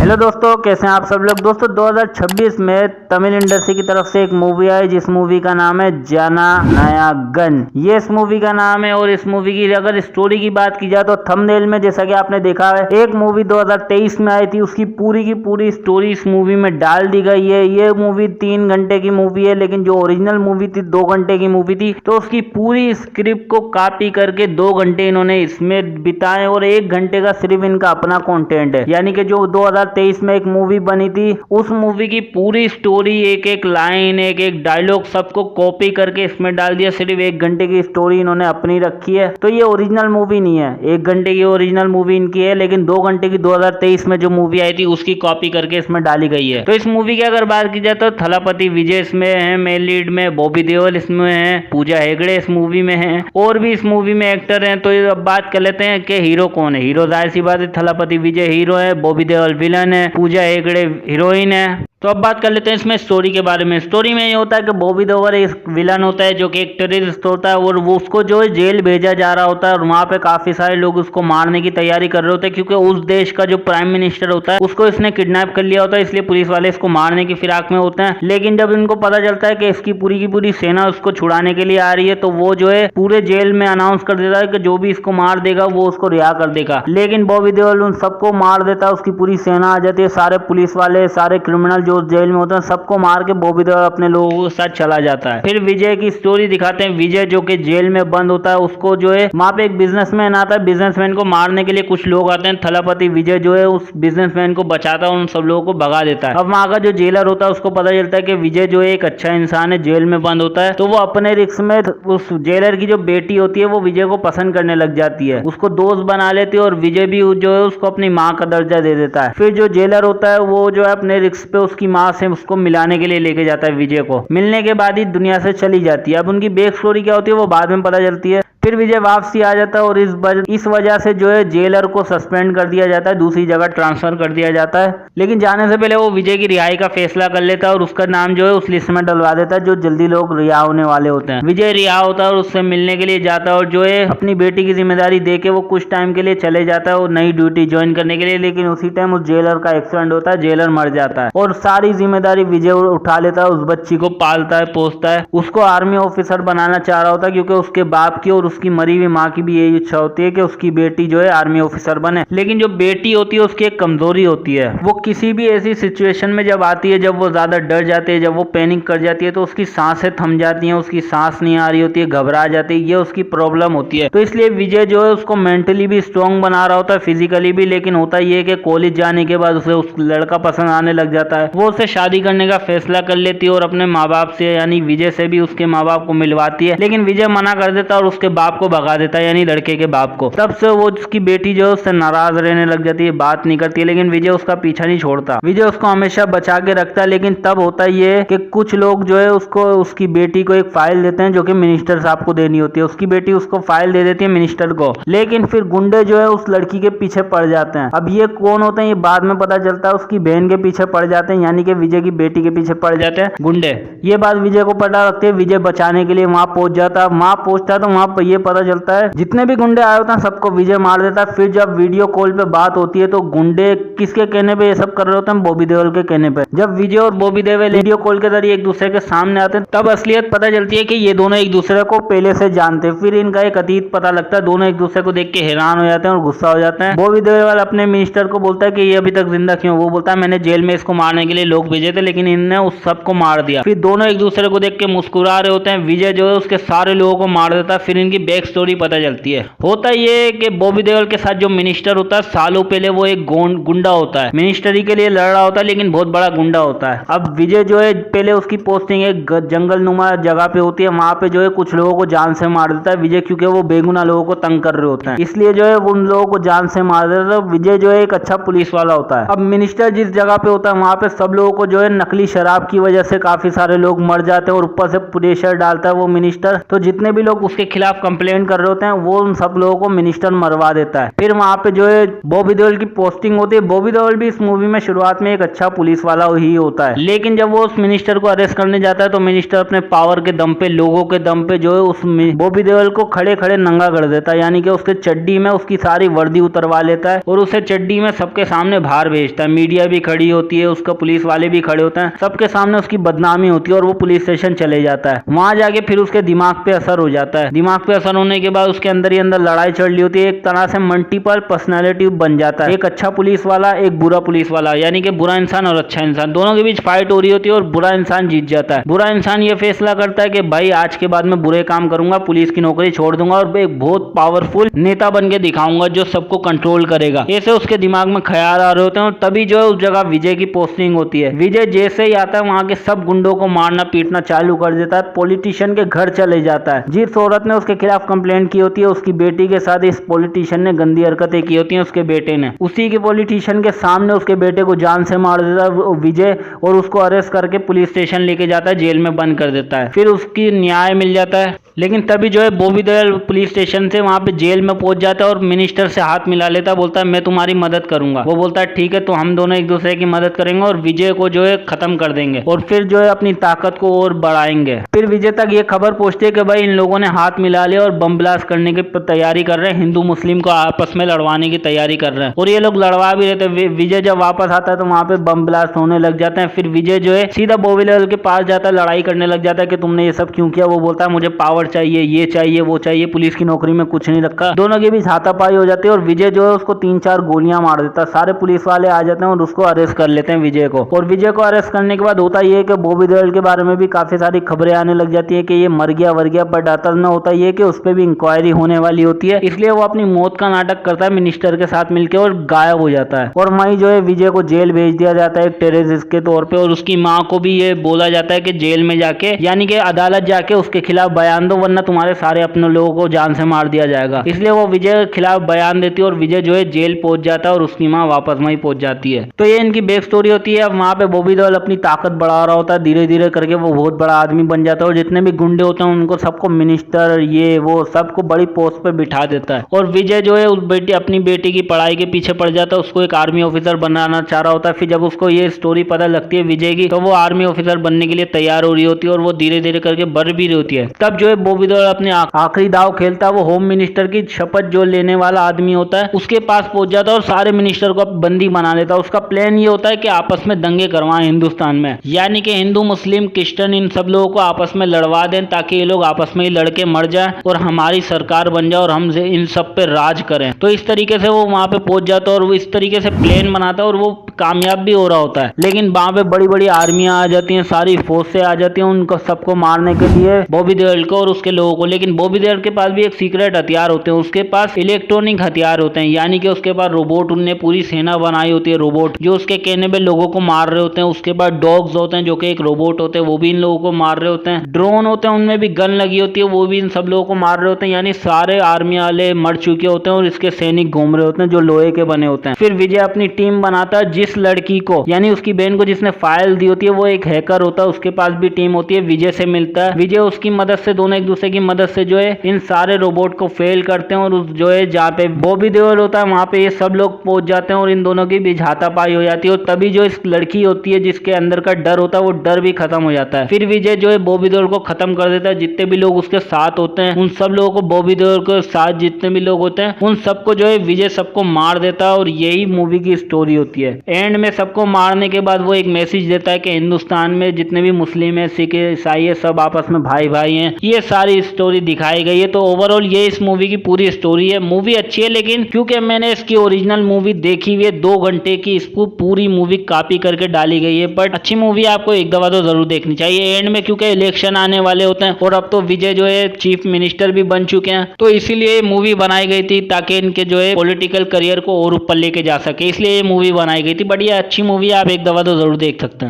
Hello दोस्तों, कैसे हैं आप सब लोग। दोस्तों 2026 में तमिल इंडस्ट्री की तरफ से एक मूवी आई जिस मूवी का नाम है जाना नया गन। ये इस मूवी का नाम है और इस मूवी की अगर स्टोरी की बात की जाए तो थंबनेल में जैसा कि आपने देखा है, एक मूवी 2023 में आई थी, उसकी पूरी की पूरी स्टोरी इस मूवी में डाल दी गई है। ये मूवी 3 घंटे की मूवी है, लेकिन जो ओरिजिनल मूवी थी 2 घंटे की मूवी थी, तो उसकी पूरी स्क्रिप्ट को कॉपी करके 2 घंटे इन्होंने इसमें बिताए और 1 घंटे का सिर्फ इनका अपना कंटेंट है। यानी कि जो 2023 में एक मूवी बनी थी, उस मूवी की पूरी स्टोरी, एक एक लाइन, एक एक डायलॉग सबको कॉपी करके इसमें डाल दिया। सिर्फ 1 घंटे की स्टोरी इन्होंने अपनी रखी है। तो ये ओरिजिनल मूवी नहीं है, 1 घंटे की ओरिजिनल मूवी इनकी है, लेकिन 2 घंटे की 2023 में जो मूवी आई थी उसकी कॉपी करके इसमें डाली गई है। तो इस मूवी की अगर बात की जाए तो थलापति विजय इसमें है मेन लीड में, बॉबी देओल इसमें है, पूजा हेगड़े इस मूवी में है, और भी इस मूवी में एक्टर हैं। तो अब बात कर लेते हैं कि हीरो कौन है। हीरो जाहिर सी बात है थलापति विजय हीरो है, बॉबी देओल विलन है, पूजा हेगड़े हीरोइन है। तो अब बात कर लेते हैं इसमें स्टोरी के बारे में। स्टोरी में ये होता है कि बॉबी देओल एक विलन होता है जो कि एक टेररिस्ट होता है, और वो उसको जो है जेल भेजा जा रहा होता है, और वहाँ पे काफी सारे लोग उसको मारने की तैयारी कर रहे होते हैं, क्योंकि उस देश का जो प्राइम मिनिस्टर होता है उसको इसने किडनैप कर लिया होता है, इसलिए पुलिस वाले इसको मारने की फिराक में होते हैं। लेकिन जब इनको पता चलता है कि इसकी पूरी की पूरी सेना उसको छुड़ाने के लिए आ रही है, तो वो जो है पूरे जेल में अनाउंस कर देता है कि जो भी इसको मार देगा वो उसको रिहा कर देगा। लेकिन बॉबी देओल उन सबको मार देता है, उसकी पूरी सेना आ जाती है, सारे पुलिस वाले, सारे क्रिमिनल जो जेल में होते हैं सबको मार के बॉबी देओल अपने लोगों के साथ चला जाता है। फिर विजय की स्टोरी दिखाते हैं। विजय जो कि जेल में बंद होता है, उसको जो है वहां पे एक बिजनेसमैन आता है, बिजनेसमैन को मारने के लिए कुछ लोग आते हैं। थलापति विजय जो है उस बिजनेसमैन को बचाता है, उन सब लोगों को भगा देता है। अब वहां का जो जेलर होता है उसको पता चलता है कि विजय जो है एक अच्छा इंसान है, जेल में बंद होता है, तो वो अपने रिस्क में उस जेलर की जो बेटी होती है वो विजय को पसंद करने लग जाती है, उसको दोस्त बना लेती है, और विजय भी जो है उसको अपनी माँ का दर्जा दे देता है। फिर जो जेलर होता है वो जो है अपने रिस्क पे उसकी माँ से उसको मिलाने के लिए लेके जाता है विजय को। मिलने के बाद ही दुनिया से चली जाती है। अब उनकी बैक स्टोरी क्या होती है वो बाद में पता चलती है। फिर विजय वापसी आ जाता है, और इस वजह से जो है जेलर को सस्पेंड कर दिया जाता है, दूसरी जगह ट्रांसफर कर दिया जाता है। लेकिन जाने से पहले वो विजय की रिहाई का फैसला कर लेता है और उसका नाम जो है उस लिस्ट में डलवा देता है जो जल्दी लोग रिहा होने वाले होते हैं। विजय रिहा होता है और उससे मिलने के लिए जाता है, और जो है अपनी बेटी की जिम्मेदारी दे के वो कुछ टाइम के लिए चले जाता है और नई ड्यूटी ज्वाइन करने के लिए। लेकिन उसी टाइम उस जेलर का एक्सीडेंट होता है, जेलर मर जाता है, और सारी जिम्मेदारी विजय उठा लेता है। उस बच्ची को पालता है, पोसता है, उसको आर्मी ऑफिसर बनाना चाह रहा होता है, क्योंकि उसके बाप की और उसकी मरी हुई माँ की भी यही इच्छा होती है कि उसकी बेटी जो है आर्मी ऑफिसर बने। लेकिन जो बेटी होती है उसकी एक कमजोरी होती है, वो किसी भी ऐसी सिचुएशन में जब आती है, जब वो ज्यादा डर जाती है, जब वो पैनिक कर जाती है, तो उसकी सांसें थम जाती हैं, उसकी सांस नहीं आ रही होती है, घबरा जाती है, ये उसकी प्रॉब्लम होती है। तो इसलिए विजय जो है उसको मेंटली भी स्ट्रॉन्ग बना रहा होता है, फिजिकली भी। लेकिन होता ये है कि कॉलेज जाने के बाद उसे उस लड़का पसंद आने लग जाता है, वो उसे शादी करने का फैसला कर लेती है और अपने माँ बाप से यानी विजय से भी उसके माँ बाप को मिलवाती है। लेकिन विजय मना कर देता है और उसके बाप को भगा देता है, यानी लड़के के बाप को। तब से वो उसकी बेटी जो है उससे नाराज रहने लग जाती है, बात नहीं करती है। लेकिन विजय उसका पीछा नहीं छोड़ता, विजय उसको हमेशा बचा के रखता है। लेकिन तब होता ये कि कुछ लोग जो है उसको उसकी बेटी को एक फाइल देते हैं जो कि मिनिस्टर साहब को देनी होती है। उसकी बेटी उसको फाइल दे देती है मिनिस्टर को, लेकिन फिर गुंडे जो है उस लड़की के पीछे पड़ जाते हैं। अब ये कौन होते हैं ये बाद में पता चलता है, उसकी बहन के पीछे पड़ जाते हैं, यानी कि विजय की बेटी के पीछे पड़ जाते हैं गुंडे। ये बात विजय को पता रखते हैं, विजय बचाने के लिए वहां पहुंच जाता है। वहां पहुंचता है तो वहां पर ये पता चलता है जितने भी गुंडे आए होते हैं सबको विजय मार देता है। फिर जब वीडियो कॉल पे बात होती है तो गुंडे किसके कहने पे ये सब कर रहे होते हैं, बॉबी देओल के कहने पे। जब विजय और बॉबी देओल वीडियो कॉल के जरिए एक दूसरे के सामने आते हैं तब असलियत पता चलती है कि ये दोनों एक दूसरे को पहले से जानते हैं। फिर इनका एक अतीत पता लगता है, दोनों एक दूसरे को देख के हैरान हो जाते हैं और गुस्सा हो जाते हैं। बॉबी देओल अपने मिनिस्टर को बोलता है कि ये अभी तक जिंदा क्यों। वो बोलता है मैंने जेल में इसको मारने के लिए लोग भेजे थे, लेकिन इनने उस सबको मार दिया। फिर दोनों एक दूसरे को देख के मुस्कुरा रहे होते हैं। विजय जो है उसके सारे लोगों को मार देता है। फिर इनकी बैक स्टोरी पता चलती है। होता ये कि बॉबी देओल के साथ जो मिनिस्टर होता है सालों पहले वो एक गुंडा होता है, मिनिस्टरी के लिए लड़ रहा होता है, लेकिन बहुत बड़ा गुंडा होता है। अब विजय जो है पहले उसकी पोस्टिंग एक जंगल नुमा जगह पे होती है, वहां पे जो है कुछ लोगों को जान से मार देता है विजय, क्योंकि वो बेगुनाह लोगों को तंग कर रहे होते हैं, इसलिए जो है उन लोगों को जान से मार देता है। विजय जो है एक अच्छा पुलिस वाला होता है। अब मिनिस्टर जिस जगह पे होता है वहां पे सब लोगों को जो है नकली शराब की वजह से काफी सारे लोग मर जाते हैं, और ऊपर से प्रेशर डालता है वो मिनिस्टर, तो जितने भी लोग उसके खिलाफ कंप्लेंट कर रहे होते हैं, वो उन सब लोगों को मिनिस्टर मरवा देता है। फिर वहां पे जो है बॉबी देओल की पोस्टिंग होती है। बॉबी देओल भी इस मूवी में शुरुआत में एक अच्छा पुलिस वाला ही होता है, लेकिन जब वो उस मिनिस्टर को अरेस्ट करने जाता है तो मिनिस्टर अपने पावर के दम पे, लोगों के दम पे जो है उस बॉबी देओल को खड़े खड़े नंगा कर देता है, यानी कि उसके चड्डी में उसकी सारी वर्दी उतरवा लेता है और उसे चड्डी में सबके सामने बाहर भेजता है। मीडिया भी खड़ी होती है, उसका पुलिस वाले भी खड़े होते हैं, सबके सामने उसकी बदनामी होती है और वो पुलिस स्टेशन चले जाता है। वहां जाके फिर उसके दिमाग पे असर हो जाता है। दिमाग पे असर होने के बाद उसके अंदर ही अंदर लड़ाई चल रही होती है। एक तरह से मल्टीपल पर्सनैलिटी बन जाता है, एक अच्छा पुलिस वाला, एक बुरा पुलिस वाला, यानी कि बुरा इंसान और अच्छा इंसान, दोनों के बीच फाइट हो रही होती है और बुरा इंसान जीत जाता है। बुरा इंसान ये फैसला करता है कि भाई आज के बाद मैं बुरे काम करूंगा, पुलिस की नौकरी छोड़ दूंगा और एक बहुत पावरफुल नेता बन के दिखाऊंगा जो सबको कंट्रोल करेगा। ऐसे उसके दिमाग में ख्याल आ रहे होते हैं और तभी जो है उस जगह विजय की पोस्टिंग होती है। विजय जैसे ही आता है वहां के सब गुंडों को मारना पीटना चालू कर देता है, पॉलिटिशियन के घर चले जाता है। जिस औरत ने उसके खिलाफ कंप्लेंट की होती है उसकी बेटी के साथ इस पॉलिटिशियन ने गंदी हरकतें की होती हैं उसके बेटे ने। उसी के पॉलिटिशियन के सामने उसके बेटे को जान से मार देता है विजय और उसको अरेस्ट करके पुलिस स्टेशन लेके जाता है, जेल में बंद कर देता है। फिर उसकी न्याय मिल जाता है, लेकिन तभी जो है बॉबी देओल पुलिस स्टेशन से वहां पे जेल में पहुंच जाता है और मिनिस्टर से हाथ मिला लेता है, बोलता है मैं तुम्हारी मदद करूंगा। वो बोलता है ठीक है, तो हम दोनों एक दूसरे की मदद करेंगे और विजय को जो है खत्म कर देंगे और फिर जो है अपनी ताकत को और बढ़ाएंगे। फिर विजय तक ये खबर पहुंचती है कि भाई इन लोगों ने हाथ मिला लिया और बम ब्लास्ट करने की तैयारी कर रहे हैं, हिंदू मुस्लिम को आपस में लड़वाने की तैयारी कर रहे हैं और ये लोग लड़वा भी रहते हैं। विजय जब वापस आता है तो वहां पे बम ब्लास्ट होने लग जाते हैं। फिर विजय जो है सीधा बॉबी देओल के पास जाता है, लड़ाई करने लग जाता है कि तुमने ये सब क्यों किया। वो बोलता है मुझे पावर चाहिए, ये चाहिए, वो चाहिए, पुलिस की नौकरी में कुछ नहीं रखा। दोनों के बीच हाथापाई हो जाती है और विजय जो है उसको 3-4 गोलियां मार देता है। सारे पुलिस वाले आ जाते हैं और उसको अरेस्ट कर लेते हैं विजय को। और विजय को अरेस्ट करने के बाद होता ये है कि बॉबी देओल के बारे में भी काफी सारी खबरें आने लग जाती है कि ये मर गया वर गया, बट असल में होता ये कि उस पर भी इंक्वायरी होने वाली होती है, इसलिए वो अपनी मौत का नाटक करता है मिनिस्टर के साथ मिलकर और गायब हो जाता है। और वहीं जो है विजय को जेल भेज दिया जाता है एक टेररिस्ट के तौर पे और उसकी माँ को भी ये बोला जाता है कि जेल में जाके यानी कि अदालत जाके उसके खिलाफ बयान दो वरना तुम्हारे सारे अपने लोगों को जान से मार दिया जाएगा। इसलिए वो विजय के खिलाफ बयान देती है और विजय जो है जेल पहुंच जाता है और उसकी माँ वापस वहीं पहुंच जाती है। तो ये इनकी बैक स्टोरी होती है। अब वहां पे बॉबी देओल अपनी ताकत बढ़ा रहा होता है, धीरे धीरे करके वो बहुत बड़ा आदमी बन जाता है और जितने भी गुंडे होते हैं उनको सबको मिनिस्टर ये वो सबको बड़ी पोस्ट पे बिठा देता है। और विजय जो है उस अपनी बेटी की पढ़ाई के पीछे पड़ जाता है, उसको एक आर्मी ऑफिसर बनाना चाह रहा होता है। फिर जब उसको ये स्टोरी पता लगती है विजय की तो वो आर्मी ऑफिसर बनने के लिए तैयार हो रही होती है और वो धीरे धीरे करके बढ़ भी रही होती है। तब जो है बॉबी देओल अपने आखिरी दाव खेलता है, वो होम मिनिस्टर की शपथ जो लेने वाला आदमी होता है उसके पास पहुंच जाता है और सारे मिनिस्टर को बंदी बना लेता है। उसका प्लान ये होता है कि आपस में दंगे करवाएं हिंदुस्तान में, यानी कि हिंदू मुस्लिम क्रिश्चियन इन सब लोगों को आपस में लड़वा दें ताकि ये लोग आपस में ही लड़के मर जाए और हमारी सरकार बन जाए और हम इन सब पे राज करें। तो इस तरीके से वो वहां पे पहुंच जाता है और वो इस तरीके से प्लान बनाता है और वो कामयाब भी हो रहा होता है। लेकिन वहां पे बड़ी बड़ी आर्मियां आ जाती हैं, सारी फोर्सें आ जाती हैं उनको सबको मारने के लिए बॉबी देओल को और उसके लोगों को। लेकिन बॉबी देओल के पास भी एक सीक्रेट हथियार होते हैं, उसके पास इलेक्ट्रॉनिक हथियार होते हैं, यानी कि उसके पास रोबोट, उनने पूरी सेना बनाई होती है रोबोट जो उसके कहने पे लोगों को मार रहे होते हैं। उसके बाद डॉग्स होते हैं जो कि एक रोबोट होते हैं, वो भी इन लोगों को मार रहे होते हैं। ड्रोन होते हैं उनमें भी गन लगी होती है, वो भी इन सब लोगों को मार रहे होते हैं। यानी सारे आर्मी वाले मर चुके होते हैं और इसके सैनिक घूम रहे होते हैं जो लोहे के बने होते हैं। फिर विजय अपनी टीम बनाता है, जिस लड़की को यानी उसकी बहन को जिसने फाइल दी होती है वो एक हैकर होता है, उसके पास भी टीम होती है, विजय से मिलता है। विजय उसकी मदद से दोनों एक दूसरे की मदद से जो है इन सारे रोबोट को फेल करते हैं और उस जो है जहाँ पे बॉबी देओल होता है वहां पे ये सब लोग पहुंच जाते हैं और इन दोनों की भी हाथापाई हो जाती है। और तभी जो इस लड़की होती है जिसके अंदर का डर होता है वो डर भी खत्म हो जाता है। फिर विजय जो है बॉबी देओल को खत्म कर देता है, जितने भी लोग उसके साथ होते हैं उन सब लोगों को, बॉबी देओल के साथ जितने भी लोग होते हैं उन सबको जो है विजय सबको मार देता है और यही मूवी की स्टोरी होती है। एंड में सबको मारने के बाद वो एक मैसेज देता है कि हिंदुस्तान में जितने भी मुस्लिम है, सिख है, ईसाई है, सब आपस में भाई भाई हैं। ये सारी स्टोरी दिखाई गई है। तो ओवरऑल ये इस मूवी की पूरी स्टोरी है। मूवी अच्छी है, लेकिन क्योंकि मैंने इसकी ओरिजिनल मूवी देखी हुई है 2 घंटे की, इसको पूरी मूवी कॉपी करके डाली गई है, बट अच्छी मूवी आपको एक दफा तो जरूर देखनी चाहिए। एंड में क्योंकि इलेक्शन आने वाले होते हैं और अब तो विजय जो है चीफ मिनिस्टर भी बन चुके हैं, तो इसीलिए मूवी बनाई गई थी ताकि इनके जो है पॉलिटिकल करियर को और ऊपर लेके जा सके, इसलिए ये मूवी बनाई गई थी। बट ये अच्छी मूवी, आप एक दफा तो जरूर देख सकते हैं।